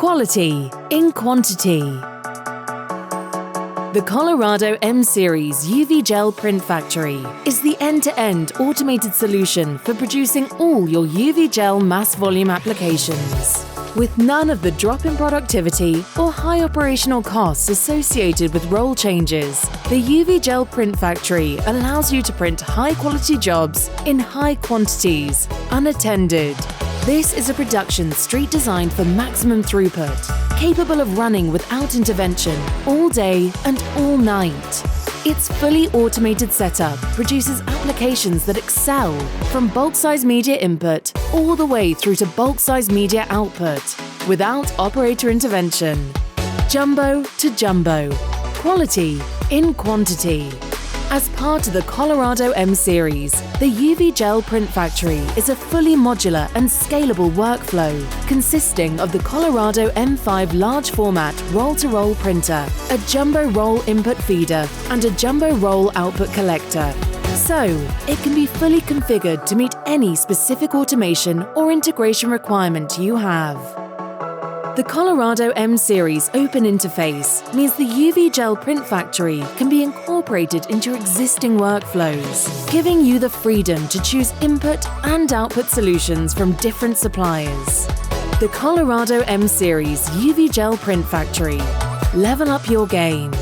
Quality in quantity. The Colorado M Series UVgel Print Factory is the end-to-end automated solution for producing all your UVgel mass volume applications. With none of the drop in productivity or high operational costs associated with roll changes, the UVgel Print Factory allows you to print high-quality jobs in high quantities, unattended. This is a production street designed for maximum throughput, capable of running without intervention all day and all night. Its fully automated setup produces applications that excel from bulk size media input all the way through to bulk size media output without operator intervention. Jumbo to jumbo. Quality in quantity. As part of the Colorado M Series, the UVgel Print Factory is a fully modular and scalable workflow consisting of the Colorado M5 large format roll-to-roll printer, a jumbo roll input feeder, and a jumbo roll output collector. So, it can be fully configured to meet any specific automation or integration requirement you have. The Colorado M Series open interface means the UVgel Print Factory can be incorporated into your existing workflows, giving you the freedom to choose input and output solutions from different suppliers. The Colorado M Series UVgel Print Factory. Level up your game.